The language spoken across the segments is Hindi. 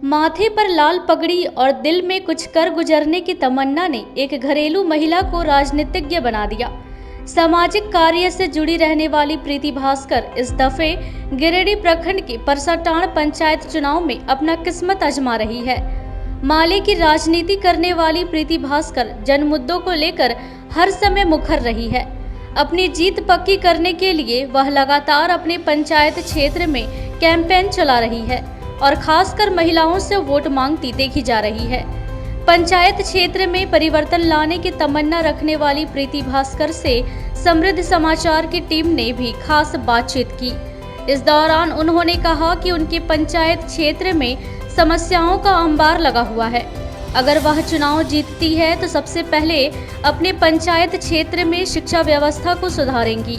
माथे पर लाल पगड़ी और दिल में कुछ कर गुजरने की तमन्ना ने एक घरेलू महिला को राजनीतिज्ञ बना दिया। सामाजिक कार्य से जुड़ी रहने वाली प्रीति भास्कर इस दफे गिरिडीह प्रखंड के परसाटांड़ पंचायत चुनाव में अपना किस्मत आजमा रही है। माले की राजनीति करने वाली प्रीति भास्कर जन मुद्दों को लेकर हर समय मुखर रही है। अपनी जीत पक्की करने के लिए वह लगातार अपने पंचायत क्षेत्र में कैंपेन चला रही है और खासकर महिलाओं से वोट मांगती देखी जा रही है। पंचायत क्षेत्र में परिवर्तन लाने की तमन्ना रखने वाली प्रीति भास्कर से समृद्ध समाचार की टीम ने भी खास बातचीत की। इस दौरान उन्होंने कहा कि उनके पंचायत क्षेत्र में समस्याओं का अंबार लगा हुआ है। अगर वह चुनाव जीतती है तो सबसे पहले अपने पंचायत क्षेत्र में शिक्षा व्यवस्था को सुधारेंगी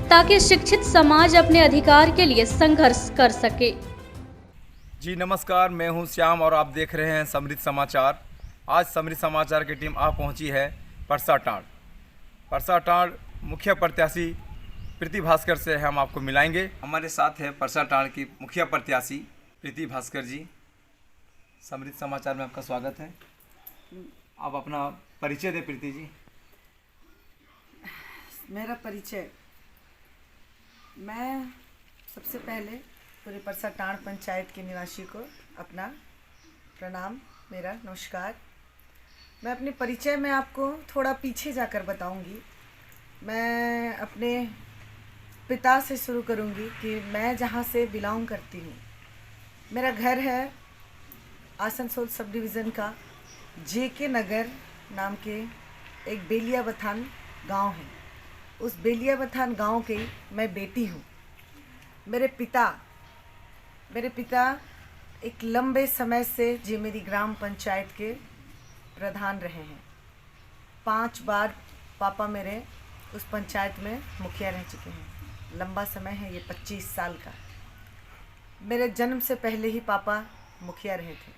ताकि शिक्षित समाज अपने अधिकार के लिए संघर्ष कर सके। जी नमस्कार, मैं हूं श्याम और आप देख रहे हैं समृद्ध समाचार। आज समृद्ध समाचार की टीम आ पहुंची है परसाटांड़ मुखिया प्रत्याशी प्रीति भास्कर से हम आपको मिलाएंगे। हमारे साथ है परसाटांड़ की मुखिया प्रत्याशी प्रीति भास्कर जी। समृद्ध समाचार में आपका स्वागत है। आप अपना परिचय दें प्रीति जी। मेरा परिचय, मैं सबसे पहले पूरे परसाटांड़ पंचायत के निवासी को अपना प्रणाम, मेरा नमस्कार। मैं अपने परिचय में आपको थोड़ा पीछे जाकर बताऊंगी। मैं अपने पिता से शुरू करूंगी कि मैं जहां से बिलोंग करती हूं। मेरा घर है आसनसोल सब डिवीज़न का जेके नगर नाम के एक बेलिया बथान गांव है। उस बेलिया बथान गांव की मैं बेटी हूं। मेरे पिता एक लंबे समय से जी मेरी ग्राम पंचायत के प्रधान रहे हैं। 5 बार पापा मेरे उस पंचायत में मुखिया रह चुके हैं। लंबा समय है ये, 25 साल का। मेरे जन्म से पहले ही पापा मुखिया रहे थे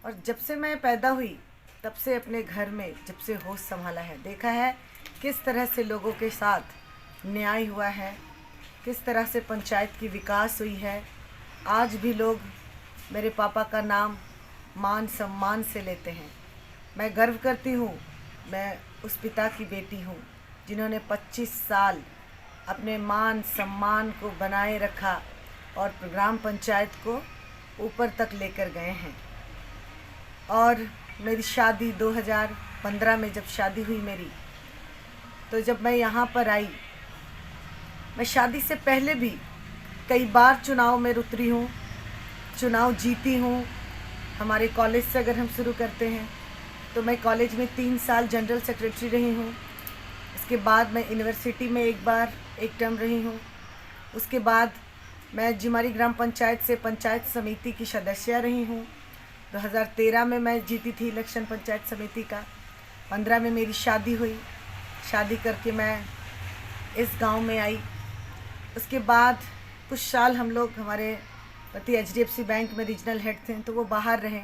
और जब से मैं पैदा हुई तब से अपने घर में जब से होश संभाला है, देखा है किस तरह से लोगों के साथ न्याय हुआ है, किस तरह से पंचायत की विकास हुई है। आज भी लोग मेरे पापा का नाम मान सम्मान से लेते हैं। मैं गर्व करती हूँ, मैं उस पिता की बेटी हूँ जिन्होंने 25 साल अपने मान सम्मान को बनाए रखा और ग्राम पंचायत को ऊपर तक लेकर गए हैं। और मेरी शादी 2015 में जब शादी हुई मेरी, तो जब मैं यहाँ पर आई, मैं शादी से पहले भी कई बार चुनाव में उतरी हूँ, चुनाव जीती हूँ। हमारे कॉलेज से अगर हम शुरू करते हैं तो मैं कॉलेज में 3 साल जनरल सेक्रेटरी रही हूँ। उसके बाद मैं यूनिवर्सिटी में एक टर्म रही हूँ। उसके बाद मैं जिमारी ग्राम पंचायत से पंचायत समिति की सदस्य रही हूँ। 2013 में मैं जीती थी इलेक्शन पंचायत समिति का। 15 में मेरी शादी हुई। शादी करके मैं इस गांव में आई। उसके बाद कुछ साल हम लोग, हमारे पति HDFC बैंक में रीजनल हेड थे तो वो बाहर रहे।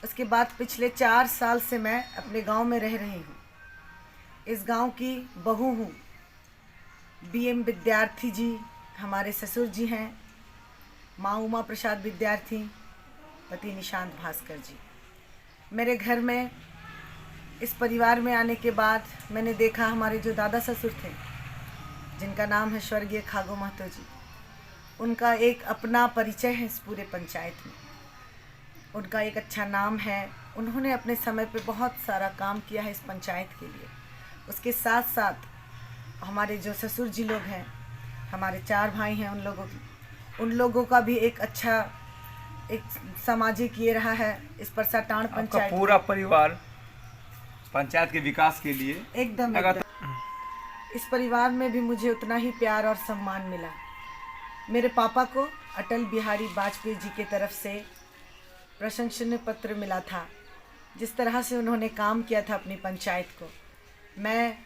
उसके बाद पिछले 4 साल से मैं अपने गांव में रह रही हूँ। इस गांव की बहू हूँ। BM विद्यार्थी जी हमारे ससुर जी हैं। माँ उमा प्रसाद विद्यार्थी, पति निशांत भास्कर जी। मेरे घर में इस परिवार में आने के बाद मैंने देखा हमारे जो दादा ससुर थे, जिनका नाम है स्वर्गीय खागो महतो जी, उनका एक अपना परिचय है इस पूरे पंचायत में। उनका एक अच्छा नाम है। उन्होंने अपने समय पे बहुत सारा काम किया है इस पंचायत के लिए। उसके साथ साथ हमारे जो ससुर जी लोग हैं, हमारे 4 भाई हैं, उन लोगों का भी एक अच्छा एक सामाजिक ये रहा है इस परसाटांड़ पंचायत। पूरा परिवार पंचायत के विकास के लिए एकदम इस परिवार में भी मुझे उतना ही प्यार और सम्मान मिला। मेरे पापा को अटल बिहारी वाजपेयी जी की तरफ से प्रशंसनीय पत्र मिला था। जिस तरह से उन्होंने काम किया था अपनी पंचायत को, मैं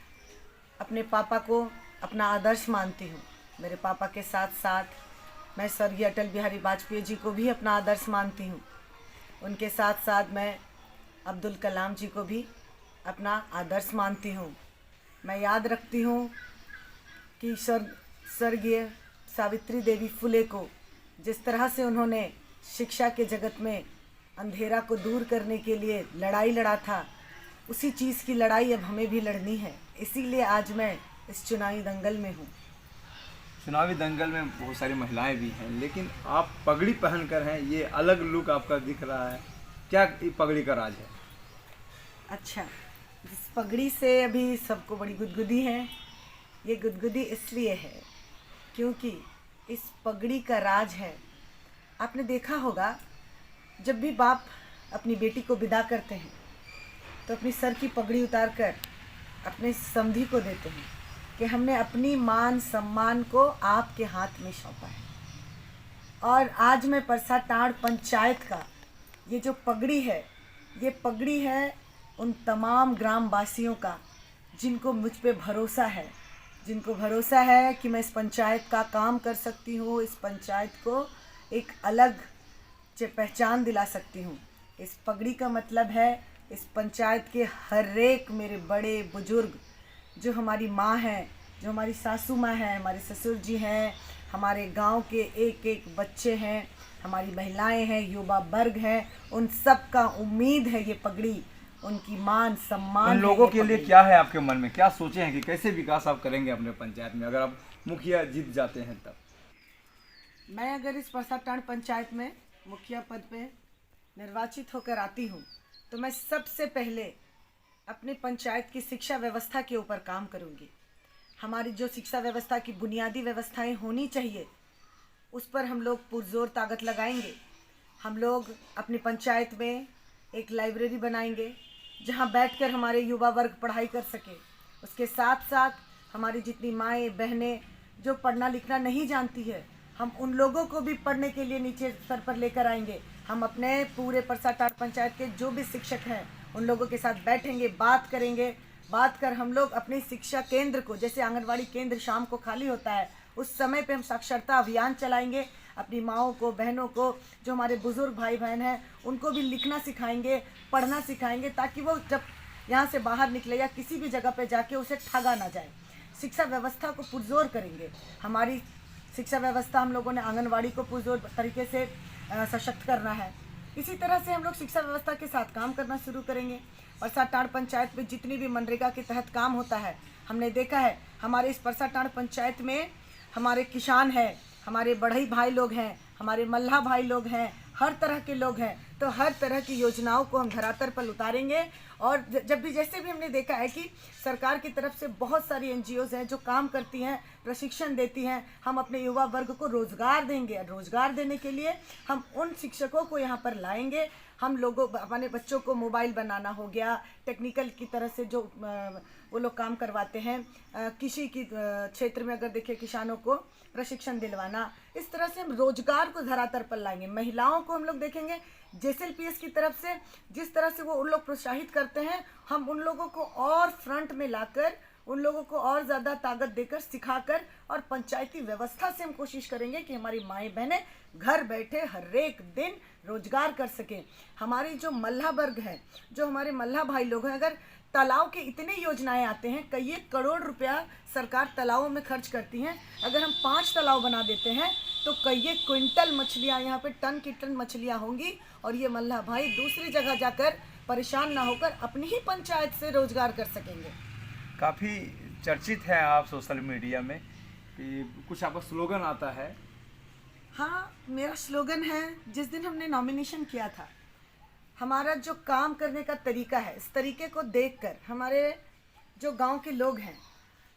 अपने पापा को अपना आदर्श मानती हूँ। मेरे पापा के साथ साथ मैं स्वर्गीय अटल बिहारी वाजपेयी जी को भी अपना आदर्श मानती हूँ। उनके साथ साथ मैं अब्दुल कलाम जी को भी अपना आदर्श मानती हूँ। मैं याद रखती हूँ कि स्वर्गीय सावित्री देवी फुले को जिस तरह से उन्होंने शिक्षा के जगत में अंधेरा को दूर करने के लिए लड़ाई लड़ा था, उसी चीज़ की लड़ाई अब हमें भी लड़नी है। इसीलिए आज मैं इस चुनावी दंगल में हूँ। चुनावी दंगल में बहुत सारी महिलाएं भी हैं, लेकिन आप पगड़ी पहन कर हैं, ये अलग लुक आपका दिख रहा है, क्या ये पगड़ी का राज है? अच्छा, इस पगड़ी से अभी सबको बड़ी गुदगुदी है। ये गुदगुदी इसलिए है क्योंकि इस पगड़ी का राज है। आपने देखा होगा, जब भी बाप अपनी बेटी को विदा करते हैं तो अपनी सर की पगड़ी उतार कर अपने समधी को देते हैं कि हमने अपनी मान सम्मान को आपके हाथ में सौंपा है। और आज मैं परसाटांड़ पंचायत का ये जो पगड़ी है, ये पगड़ी है उन तमाम ग्राम वासियों का जिनको मुझ पे भरोसा है, जिनको भरोसा है कि मैं इस पंचायत का काम कर सकती हूँ, इस पंचायत को एक अलग पहचान दिला सकती हूँ। इस पगड़ी का मतलब है इस पंचायत के हर एक मेरे बड़े बुजुर्ग, जो हमारी माँ हैं, जो हमारी सासू माँ हैं, हमारे ससुर जी हैं, हमारे गांव के एक एक बच्चे हैं, हमारी महिलाएं हैं, युवा वर्ग हैं, उन सब का उम्मीद है ये पगड़ी, उनकी मान सम्मान। उन लोगों के लिए क्या है आपके मन में, क्या सोचे हैं कि कैसे विकास आप करेंगे अपने पंचायत में, अगर आप मुखिया जीत जाते हैं तब? मैं अगर इस परसाटांड़ पंचायत में मुखिया पद पे निर्वाचित होकर आती हूँ तो मैं सबसे पहले अपने पंचायत की शिक्षा व्यवस्था के ऊपर काम करूँगी। हमारी जो शिक्षा व्यवस्था की बुनियादी व्यवस्थाएं होनी चाहिए उस पर हम लोग पुरजोर ताकत लगाएंगे। हम लोग अपनी पंचायत में एक लाइब्रेरी बनाएंगे जहां बैठकर हमारे युवा वर्ग पढ़ाई कर सके। उसके साथ साथ हमारी जितनी माएँ बहनें जो पढ़ना लिखना नहीं जानती है, हम उन लोगों को भी पढ़ने के लिए नीचे स्तर पर लेकर आएंगे। हम अपने पूरे परसाटांड़ पंचायत के जो भी शिक्षक हैं उन लोगों के साथ बैठेंगे, बात करेंगे। बात कर हम लोग अपनी शिक्षा केंद्र को, जैसे आंगनवाड़ी केंद्र शाम को खाली होता है, उस समय पे हम साक्षरता अभियान चलाएंगे। अपनी माओं को, बहनों को, जो हमारे बुजुर्ग भाई बहन हैं, उनको भी लिखना सिखाएंगे, पढ़ना सिखाएंगे, ताकि वो जब यहाँ से बाहर निकले या किसी भी जगह पे जाके उसे ठगा ना जाए। शिक्षा व्यवस्था को पुरजोर करेंगे। हमारी शिक्षा व्यवस्था हम लोगों ने आंगनवाड़ी को पुरजोर तरीके से सशक्त करना है। इसी तरह से हम लोग शिक्षा व्यवस्था के साथ काम करना शुरू करेंगे। परसाटांड़ पंचायत में जितनी भी मनरेगा के तहत काम होता है, हमने देखा है हमारे इस परसाटांड़ पंचायत में हमारे किसान हैं, हमारे बढ़ई भाई लोग हैं, हमारे मल्लाह भाई लोग हैं, हर तरह के लोग हैं। तो हर तरह की योजनाओं को हम धरातल पर उतारेंगे। और जब भी जैसे भी हमने देखा है कि सरकार की तरफ से बहुत सारी NGOs हैं जो काम करती हैं, प्रशिक्षण देती हैं, हम अपने युवा वर्ग को रोज़गार देंगे। रोज़गार देने के लिए हम उन शिक्षकों को यहाँ पर लाएंगे। हम लोगों अपने बच्चों को मोबाइल बनाना हो गया, टेक्निकल की तरह से जो वो लोग काम करवाते हैं, कृषि की क्षेत्र में अगर देखें किसानों को प्रशिक्षण दिलवाना, इस तरह से हम रोजगार को धरातल पर लाएंगे। महिलाओं को हम लोग देखेंगे JSLPS की तरफ से जिस तरह से वो उन लोग प्रोत्साहित करते हैं, हम उन लोगों को और फ्रंट में लाकर, उन लोगों को और ज़्यादा ताकत देकर, सिखाकर, और पंचायती व्यवस्था से हम कोशिश करेंगे कि हमारी माएँ बहनें घर बैठे हर एक दिन रोजगार कर सकें। हमारी जो मल्लाह वर्ग है, जो हमारे मल्लाह भाई लोग हैं, अगर तालाब के इतने योजनाएं आते हैं, कई करोड़ रुपया सरकार तालाबों में खर्च करती हैं। अगर हम 5 तालाब बना देते हैं तो कई क्विंटल मछलियाँ, यहाँ पे टन की टन मछलियाँ होंगी, और ये मल्लाह भाई दूसरी जगह जाकर परेशान ना होकर अपनी ही पंचायत से रोजगार कर सकेंगे। काफ़ी चर्चित है आप सोशल मीडिया में कि कुछ आपका स्लोगन आता है। हाँ, मेरा स्लोगन है, जिस दिन हमने नॉमिनेशन किया था, हमारा जो काम करने का तरीका है, इस तरीके को देखकर हमारे जो गांव के लोग हैं,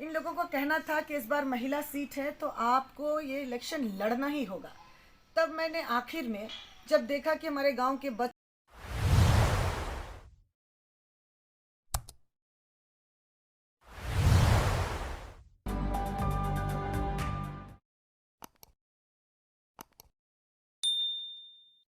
इन लोगों को कहना था कि इस बार महिला सीट है तो आपको ये इलेक्शन लड़ना ही होगा। तब मैंने आखिर में जब देखा कि हमारे गांव के